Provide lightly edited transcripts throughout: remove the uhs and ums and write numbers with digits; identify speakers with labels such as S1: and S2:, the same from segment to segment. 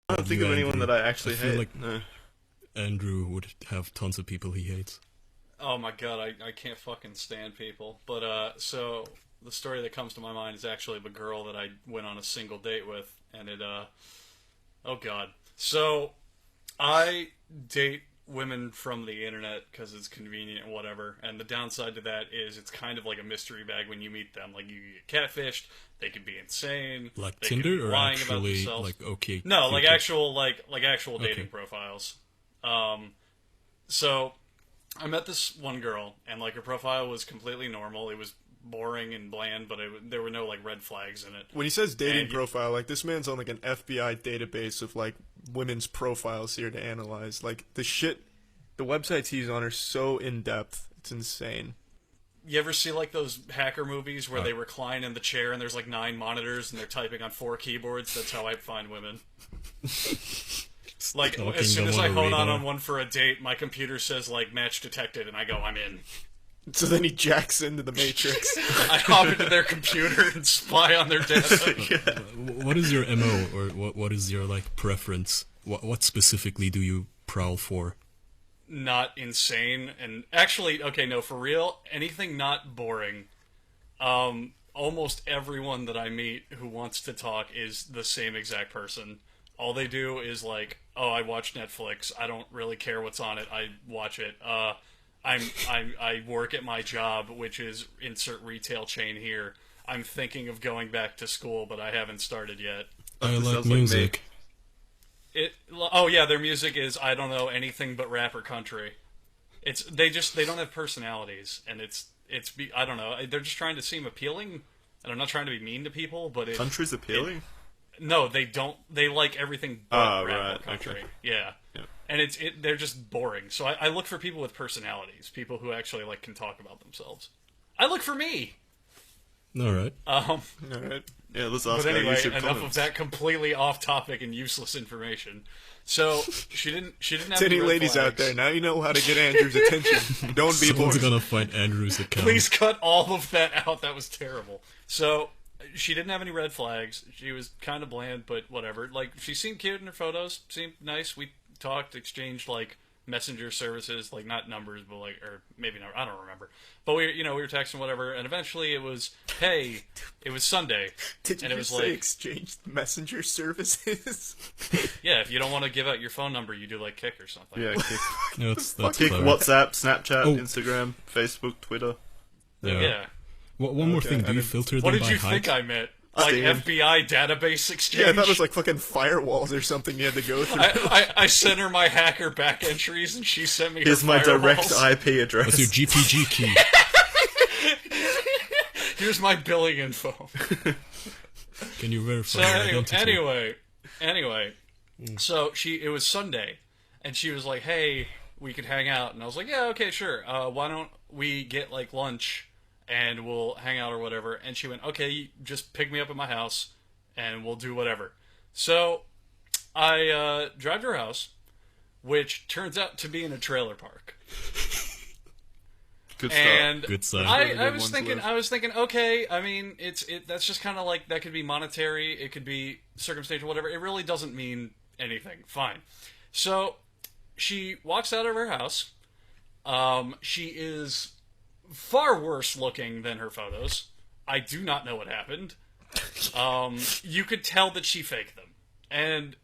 S1: I don't think of anyone that I actually
S2: I feel
S1: hate.
S2: like
S1: No.
S2: Andrew would have tons of people he hates.
S3: Oh my god, I can't fucking stand people. But so the story that comes to my mind is actually the girl that I went on a single date with, and oh god. So I date women from the internet because it's convenient and whatever. And the downside to that is it's kind of like a mystery bag when you meet them. Like you get catfished, they could be insane,
S2: Like
S3: they could be
S2: Tinder or
S3: lying about
S2: actually
S3: themselves.
S2: like okay?
S3: No, like
S2: Cupid?
S3: actual like actual dating
S2: Okay.
S3: profiles. So I met this one girl, and like her profile was completely normal. It was boring and bland, but there were no like red flags in it.
S1: When he says dating
S3: And
S1: profile, like this man's on like an FBI database of like women's profiles here to analyze. Like the websites he's on are so in depth. It's insane.
S3: You ever see like those hacker movies where they recline in the chair and there's like 9 monitors and they're typing on 4 keyboards? That's how I find women. Like
S2: Stalking
S3: as soon
S2: them
S3: as
S2: on
S3: I
S2: a
S3: hone
S2: radar.
S3: on one for a date, my computer says like match detected, and I go, I'm in.
S1: So then he jacks into the Matrix.
S3: I hop into their computer and spy on their data.
S1: Yeah.
S2: What is your MO or what is your like preference? What specifically do you prowl for?
S3: Not insane, and actually, okay, no, for real, anything not boring. Almost everyone that I meet who wants to talk is the same exact person. All they do is like, oh, I watch Netflix. I don't really care what's on it. I watch it. I work at my job, which is insert retail chain here. I'm thinking of going back to school, but I haven't started yet.
S2: I
S1: That
S2: like
S1: sounds like me.
S2: music.
S3: Oh yeah, their music is I don't know anything but rap or country. They don't have personalities, and I don't know. They're just trying to seem appealing, and I'm not trying to be mean to people, but
S1: Country's appealing.
S3: no, they don't. They like everything but
S1: Oh,
S3: rap
S1: right,
S3: or country.
S1: okay.
S3: Yeah.
S1: Yeah.
S3: And they're just boring. So I look for people with personalities, people who actually like can talk about themselves. I look for me.
S2: All right.
S1: All right. Yeah, let's ask
S3: But
S1: our
S3: anyway,
S1: YouTube
S3: enough
S1: comments.
S3: of that completely off topic and useless information. So she didn't have
S1: To any
S3: any red
S1: ladies out
S3: flags.
S1: there, now you know how to get Andrew's attention. Don't be
S2: Someone's
S1: bored.
S2: gonna find Andrew's account.
S3: Please cut all of that out. That was terrible. So she didn't have any red flags. She was kind of bland, but whatever. Like she seemed cute in her photos. Seemed nice. We talked, exchanged like messenger services, like not numbers, but like or maybe not. I don't remember. But we were texting whatever, and eventually it was hey, it was Sunday,
S1: Did you
S3: and it
S1: just
S3: was
S1: say
S3: like
S1: exchange messenger services?
S3: yeah, if you don't want to give out your phone number, you do like Kick or something.
S1: Yeah, kick,
S2: No, that's
S1: kick
S2: clever.
S1: WhatsApp, Snapchat,
S2: Oh.
S1: Instagram, Facebook, Twitter.
S3: Yeah.
S2: One more
S1: Okay,
S2: thing.
S1: I
S2: Do you
S1: didn't-
S2: filter
S3: What
S2: them
S3: did
S2: by
S3: you
S2: height?
S3: think I meant? Like
S1: Stan.
S3: FBI database exchange?
S1: Yeah, I thought it was like fucking firewalls or something you had to go through.
S3: I sent her my hacker back entries, and she sent me.
S1: Here's
S3: her
S1: my direct
S3: firewalls.
S1: IP address.
S2: What's your GPG key?
S3: Here's my billing info.
S2: Can you verify
S3: So
S2: your
S3: anyway,
S2: identity?
S3: so it was Sunday, and she was like, "Hey, we could hang out," and I was like, "Yeah, okay, sure. Why don't we get like lunch, and we'll hang out or whatever?" And she went, "Okay, you just pick me up at my house, and we'll do whatever." So I drive to her house, which turns out to be in a trailer park.
S1: Good start.
S3: And
S2: Good sign.
S1: Really
S3: I
S1: good
S3: was
S1: one to
S3: thinking,
S1: live.
S3: okay. I mean, that's just kind of like that could be monetary, it could be circumstantial, whatever. It really doesn't mean anything. Fine. So she walks out of her house. She is far worse looking than her photos. I do not know what happened. You could tell that she faked them, and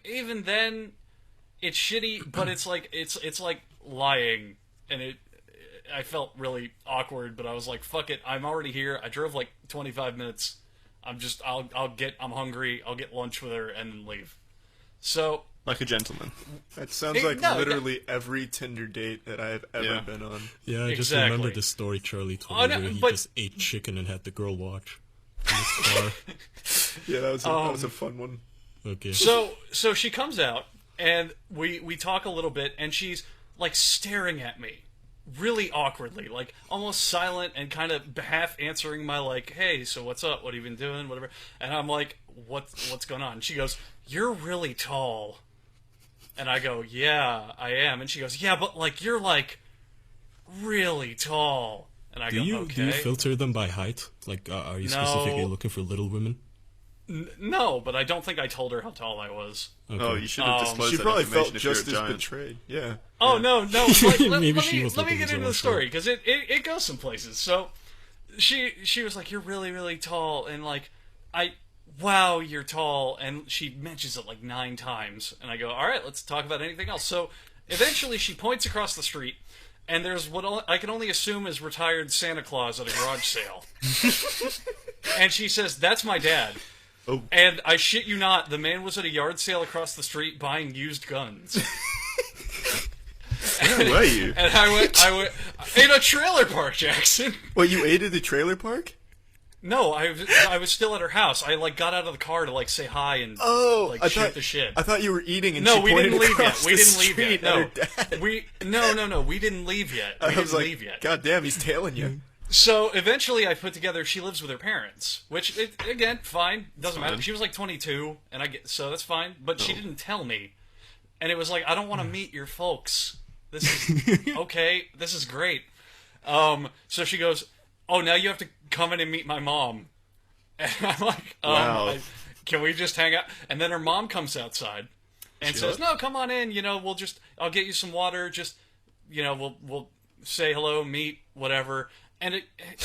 S3: even then, it's shitty. But it's like lying, and I felt really awkward, but I was like, fuck it, I'm already here. I drove like 25 minutes. I'm hungry. I'll get lunch with her and then leave. So,
S1: Like a gentleman. That sounds like
S3: no,
S1: literally every Tinder date that I have ever Yeah. been on.
S2: Yeah, I just
S3: Exactly.
S2: remember the story Charlie told
S3: Oh,
S2: me
S3: no,
S2: where he
S3: but-
S2: just ate chicken and had the girl watch in his car.
S1: Yeah, that was a fun one.
S2: Okay.
S3: so she comes out and we talk a little bit, and she's like staring at me really awkwardly, like almost silent and kind of half answering my like, "Hey, so what's up? What have you been doing? Whatever." And I'm like, "What's going on?" And she goes, "You're really tall." And I go, "Yeah, I am." And she goes, "Yeah, but like you're like really tall." And I
S2: do
S3: go,
S2: you
S3: "Okay."
S2: do you filter them by height? Like, are you specifically
S3: No.
S2: looking for little women?
S3: No, but I don't think I told her how tall I was.
S2: Okay.
S4: Oh, you should have disclosed
S1: She
S4: that
S1: probably
S4: information
S1: felt
S4: if you're
S1: just
S4: a
S1: as
S4: giant.
S1: betrayed. Yeah.
S3: Oh no,
S2: Maybe
S3: let
S2: she
S3: me
S2: was
S3: let me
S2: looking
S3: get
S2: so
S3: into the
S2: much
S3: story because it goes some places. So she was like, "You're really tall," and like wow, you're tall, and she mentions it like 9 times, and I go, "All right, let's talk about anything else." So eventually, she points across the street, and there's what I can only assume is retired Santa Claus at a garage sale, and she says, "That's my dad."
S4: Oh.
S3: And I shit you not, the man was at a yard sale across the street buying used guns.
S4: Where were you?
S3: And I went in a trailer park, Jackson.
S1: Well, you ate at the trailer park?
S3: No, I was still at her house. I like got out of the car to like say hi and like shoot the shit.
S1: I thought you were eating and
S3: No,
S1: she
S3: we
S1: pointed
S3: didn't leave yet.
S1: across
S3: We
S1: the
S3: didn't leave
S1: street
S3: yet.
S1: at
S3: No,
S1: her dad.
S3: we didn't leave yet. We
S1: I
S3: didn't
S1: was like,
S3: leave yet.
S1: God damn, he's tailing you.
S3: So eventually, I put together she lives with her parents, which again, fine, doesn't
S4: Fine.
S3: matter. She was like 22, and so that's fine. But she didn't tell me, and it was like, I don't want to meet your folks. This is okay. This is great. So she goes, "Oh, now you have to come in and meet my mom." And I'm like,
S4: Wow.
S3: can we just hang out? And then her mom comes outside and says, "No, come on in. I'll get you some water. Just, we'll say hello, meet, whatever." And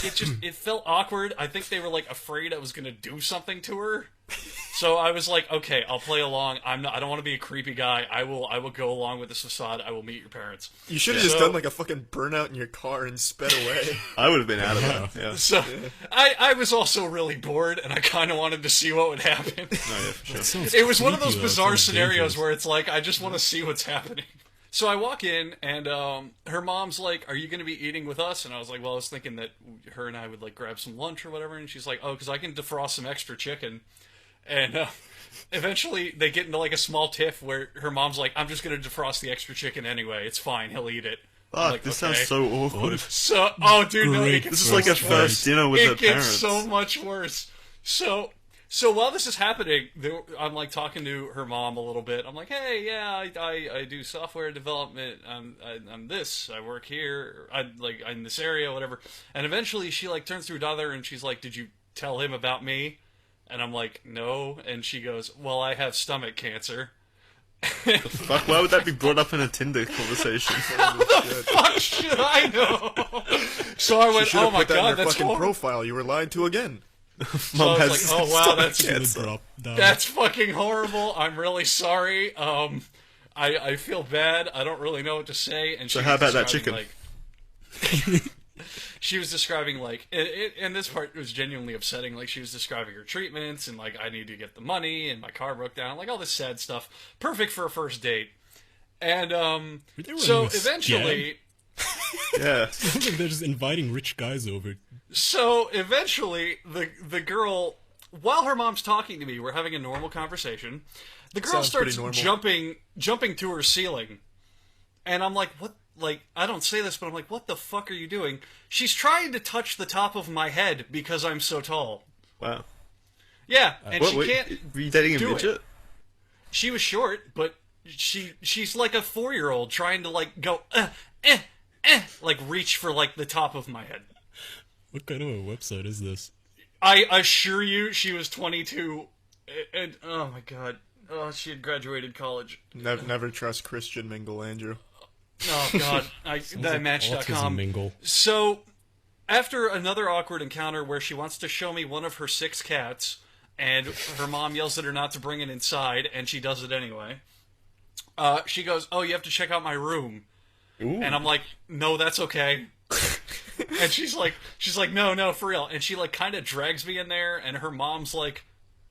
S3: it felt awkward. I think they were like afraid I was gonna do something to her. So I was like, okay, I'll play along. I don't want to be a creepy guy. I will go along with this facade. I will meet your parents.
S1: You should have just done like a fucking burnout in your car and sped away.
S4: I would have been out of that. Yeah.
S3: So I was also really bored, and I kind of wanted to see what would happen.
S4: No, yeah, for sure.
S2: Sounds
S3: It was one of
S2: creepy,
S3: those
S2: though.
S3: bizarre
S2: Sounds
S3: scenarios
S2: dangerous.
S3: where it's like, I just want to see what's happening. So I walk in, and her mom's like, "Are you going to be eating with us?" And I was like, "Well, I was thinking that her and I would like grab some lunch or whatever." And she's like, "Oh, because I can defrost some extra chicken." And eventually they get into like a small tiff where her mom's like, "I'm just going to defrost the extra chicken anyway. It's fine. He'll eat it." I'm
S4: Fuck,
S3: like,
S4: this
S3: "Okay."
S4: sounds so awkward.
S3: So, oh, dude, no, it
S2: Great.
S3: gets
S4: This is
S3: so
S4: like a
S3: much
S4: first dinner with
S3: it
S4: their
S3: gets
S4: parents.
S3: so much worse. So while this is happening, I'm like talking to her mom a little bit. I'm like, "Hey, yeah, I do software development. I'm this. I work here. I'm in this area, whatever." And eventually, she like turns to her daughter and she's like, "Did you tell him about me?" And I'm like, "No." And she goes, "Well, I have stomach cancer."
S4: Fuck, why would that be brought up in a Tinder conversation?
S3: Fuck should I know? So I
S1: You
S3: went,
S1: should
S3: "Oh
S1: have
S3: my
S1: put that in
S3: god,
S1: your
S3: that's
S1: fucking
S3: horrible."
S1: profile. You were lied to again.
S3: So I was
S4: has
S3: like, "Oh wow,
S4: stomach
S3: that's
S4: cancer.
S2: Drop down.
S3: That's fucking horrible. I'm really sorry. I feel bad. I don't really know what to say." And
S4: So
S3: she
S4: how
S3: was
S4: about that
S3: describing, she was describing like and this part was genuinely upsetting. Like she was describing her treatments and like I need to get the money and my car broke down, like all this sad stuff. Perfect for a first date. And
S2: they
S3: so
S2: running a
S3: eventually.
S4: Yeah.
S2: Sounds like they're just inviting rich guys over.
S3: So eventually, the girl, while her mom's talking to me, we're having a normal conversation. The girl
S1: Sounds pretty
S3: starts
S1: normal.
S3: jumping to her ceiling, and I'm like, "What?" Like, I don't say this, but I'm like, "What the fuck are you doing?" She's trying to touch the top of my head because I'm so tall.
S4: Wow.
S3: Yeah, and she can't.
S4: Were you dating a
S3: do it.
S4: midget?
S3: She was short, but she's like a 4-year-old trying to like go like reach for like the top of my head.
S2: What kind of a website is this?
S3: I assure you, she was 22, and oh my god, she had graduated college.
S1: Never trust Christian Mingle, Andrew.
S3: Oh god,
S2: Autism
S3: Match.com.
S2: mingle.
S3: So, after another awkward encounter where she wants to show me one of her 6 cats, and her mom yells at her not to bring it inside, and she does it anyway. She goes, "Oh, you have to check out my room," and I'm like, "No, that's okay." And she's like, no, for real. And she like kind of drags me in there, and her mom's like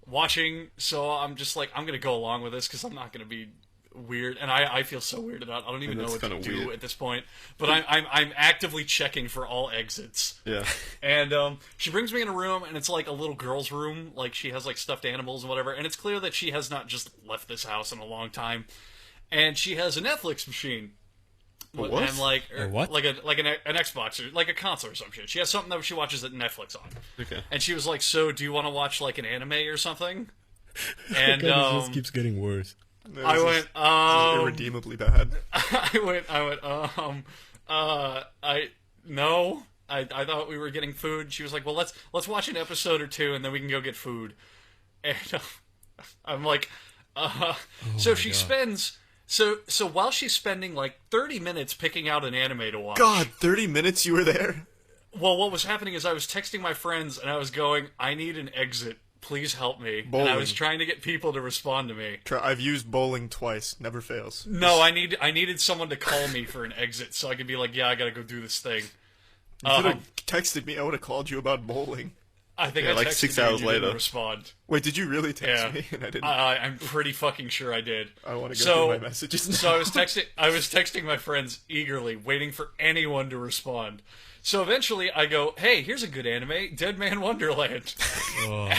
S3: watching. So I'm just like, I'm gonna go along with this because I'm not gonna be weird, and I feel so weirded out. I don't even know
S4: that's
S3: what to
S4: kinda
S3: do
S4: weird.
S3: at this point. But I'm actively checking for all exits.
S4: Yeah.
S3: And she brings me in a room, and it's like a little girl's room. Like she has like stuffed animals and whatever. And it's clear that she has not just left this house in a long time. And she has a Netflix machine.
S4: what?
S3: And like
S2: A what?
S3: like an Xbox or like a console or some shit. She has something that she watches at Netflix on.
S4: Okay.
S3: And she was like, "So, do you want to watch like an anime or something?" And
S2: God, it just keeps getting worse.
S3: I went,
S1: This is irredeemably bad.
S3: no. I thought we were getting food. She was like, "Well, let's watch an episode or two, and then we can go get food." And I'm like, so she
S2: God.
S3: spends. So while she's spending like 30 minutes picking out an anime to watch.
S1: God, 30 minutes you were there?
S3: Well, what was happening is I was texting my friends and I was going, I need an exit. Please help me. And
S1: Bowling.
S3: I was trying to get people to respond to me.
S1: I've used bowling twice. Never fails.
S3: No, I needed someone to call me for an exit so I could be like, yeah, I gotta go do this thing.
S1: You could have texted me. I would have called you about bowling.
S3: I think
S4: Yeah,
S3: I
S4: like
S3: texted
S4: 6
S3: you and
S4: hours
S3: you didn't
S4: later.
S3: respond.
S1: Wait, did you really text
S3: Yeah,
S1: me? And I didn't.
S3: I'm pretty fucking sure I did.
S1: I want to go through my messages.
S3: So I was texting my friends eagerly, waiting for anyone to respond. So eventually I go, hey, here's a good anime, Dead Man Wonderland.
S2: Oh,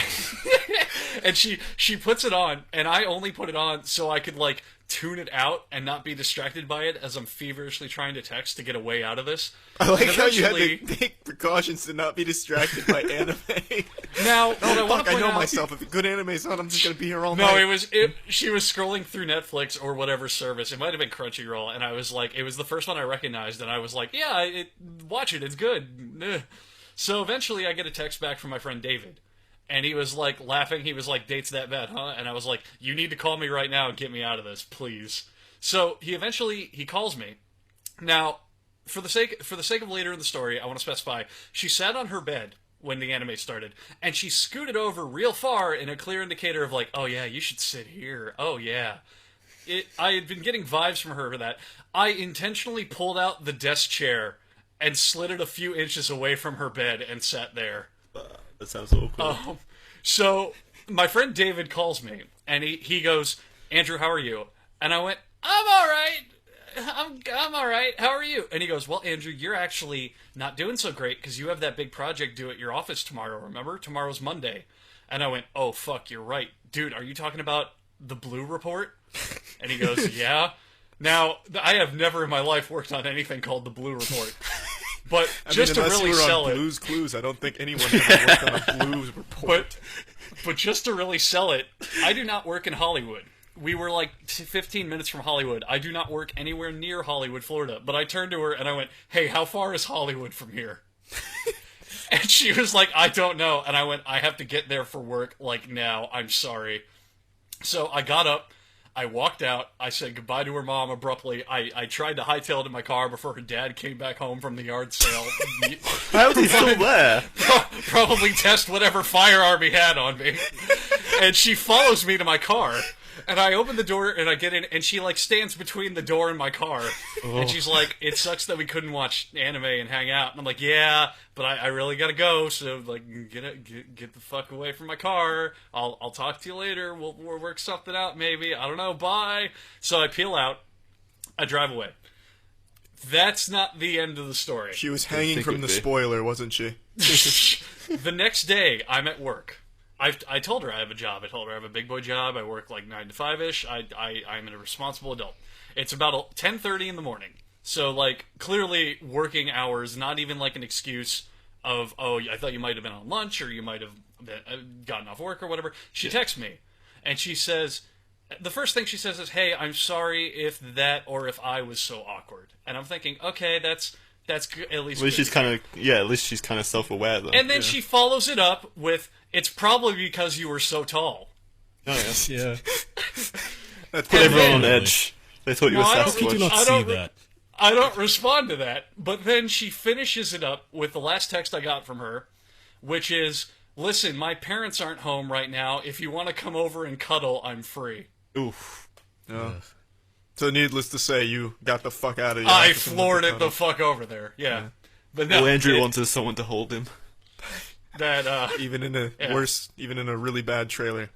S3: And she puts it on, and I only put it on so I could, like, tune it out and not be distracted by it as I'm feverishly trying to text to get a way out of this.
S1: I like
S3: And
S1: how you had to
S3: eventually-
S1: take precautions to not be distracted by anime.
S3: Now, what I want
S1: Fuck,
S3: to
S1: I
S3: point
S1: know
S3: out...
S1: myself. If a good anime's on, I'm just gonna be here all
S3: No,
S1: night.
S3: she was scrolling through Netflix or whatever service. It might have been Crunchyroll, and I was like, it was the first one I recognized, and I was like, yeah, watch it, it's good. Ugh. So eventually I get a text back from my friend David, and he was like laughing. He was like, date's that bad, huh? And I was like, you need to call me right now and get me out of this, please. So he calls me. Now, for the sake of later in the story, I want to specify, she sat on her bed when the anime started, and she scooted over real far in a clear indicator of like, oh yeah, you should sit here. Oh yeah. I had been getting vibes from her for that. I intentionally pulled out the desk chair and slid it a few inches away from her bed and sat there.
S4: That sounds awkward.
S3: So my friend David calls me, and he goes, Andrew, how are you? And I went, I'm all right. I'm all right. How are you? And he goes, well, Andrew, you're actually not doing so great because you have that big project due at your office tomorrow, remember? Tomorrow's Monday. And I went, oh, fuck, you're right. Dude, are you talking about the Blue Report? And he goes, yeah. Now, I have never in my life worked on anything called the Blue Report. But just to
S1: unless
S3: really
S1: you were
S3: sell
S1: on
S3: it...
S1: Blue's Clues, I don't think anyone ever worked on a Blues report.
S3: But just to really sell it, I do not work in Hollywood. We were like 15 minutes from Hollywood. I do not work anywhere near Hollywood, Florida. But I turned to her and I went, hey, how far is Hollywood from here? And she was like, I don't know. And I went, I have to get there for work, like now. I'm sorry. So I got up. I walked out. I said goodbye to her mom abruptly. I tried to hightail to my car before her dad came back home from the yard sale.
S4: How is he still there?
S3: Probably test whatever firearm he had on me. And she follows me to my car. And I open the door and I get in, and she like stands between the door and my car. And she's like, it sucks that we couldn't watch anime and hang out. And I'm like, yeah, but I really gotta go, so like get the fuck away from my car. I'll talk to you later. We'll work something out maybe. I don't know, bye. So I peel out, I drive away. That's not the end of the story.
S1: She was hanging
S4: think
S1: from
S4: it'd
S1: the
S4: be.
S1: spoiler, wasn't she?
S3: The next day, I'm at work. I told her I have a job. I told her I have a big boy job. I work like 9 to 5-ish. I'm a responsible adult. It's about 10:30 in the morning. So, like, clearly working hours, not even like an excuse of, oh, I thought you might have been on lunch or you might have gotten off work or whatever. She texts me, and she says, the first thing she says is, hey, I'm sorry if that or if I was so awkward. And I'm thinking, okay, that's good, at least
S4: At least
S3: good.
S4: she's kind of at least she's kind of self-aware though.
S3: And then she follows it up with, it's probably because you were so tall.
S4: Oh, yeah.
S2: yeah.
S1: That's
S4: Put everyone on
S2: Definitely.
S4: edge. They thought you were
S3: No, I don't-
S2: How could you
S4: Sasquatch.
S2: not
S3: I
S2: see
S3: don't-
S2: that?
S3: I don't respond to that, but then she finishes it up with the last text I got from her, which is, listen, my parents aren't home right now. If you want to come over and cuddle, I'm free.
S4: Oof.
S1: Oh. So needless to say, you got the fuck out of here.
S3: I floored it the fuck over there. Yeah. But no,
S4: Well, Andrew
S3: it-
S4: wanted someone to hold him.
S3: that,
S1: Even in a
S3: Yeah.
S1: worse, even in a really bad trailer.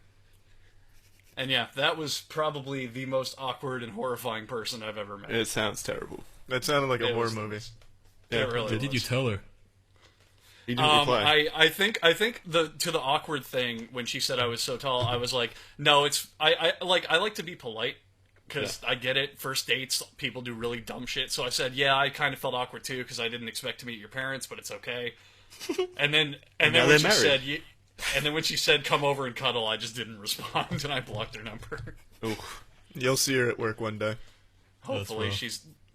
S3: and yeah, that was probably the most awkward and horrifying person I've ever met.
S4: It sounds terrible.
S1: That sounded like a
S3: It
S1: horror
S3: was-
S1: movie.
S3: It really
S2: What did you
S3: was.
S2: tell her?
S4: He didn't reply.
S3: I think the awkward thing when she said I was so tall, I was like, no, it's I like to be polite because I get it. First dates, people do really dumb shit. So I said, yeah, I kind of felt awkward too because I didn't expect to meet your parents, but it's okay. And then
S4: now
S3: when
S4: they're
S3: she
S4: married.
S3: said and then when she said come over and cuddle, I just didn't respond and I blocked her number.
S4: Oof.
S1: You'll see her at work one day.
S3: Hopefully
S2: rough.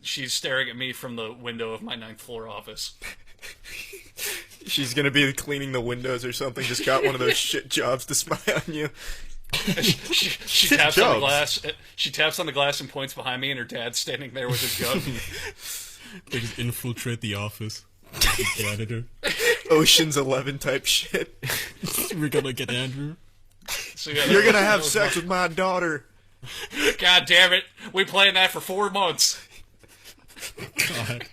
S3: she's staring at me from the window of my 9th floor office.
S1: She's gonna be cleaning the windows or something. Just got one of those shit jobs to spy on you.
S3: She taps on the glass. She taps on the glass and points behind me, and her dad's standing there with his gun.
S2: They just infiltrate the office. The janitor.
S1: Ocean's 11 type shit.
S2: We're gonna get Andrew.
S3: So, yeah,
S1: You're gonna have sex with my daughter.
S3: God damn it! We planned that for 4 months.
S2: God.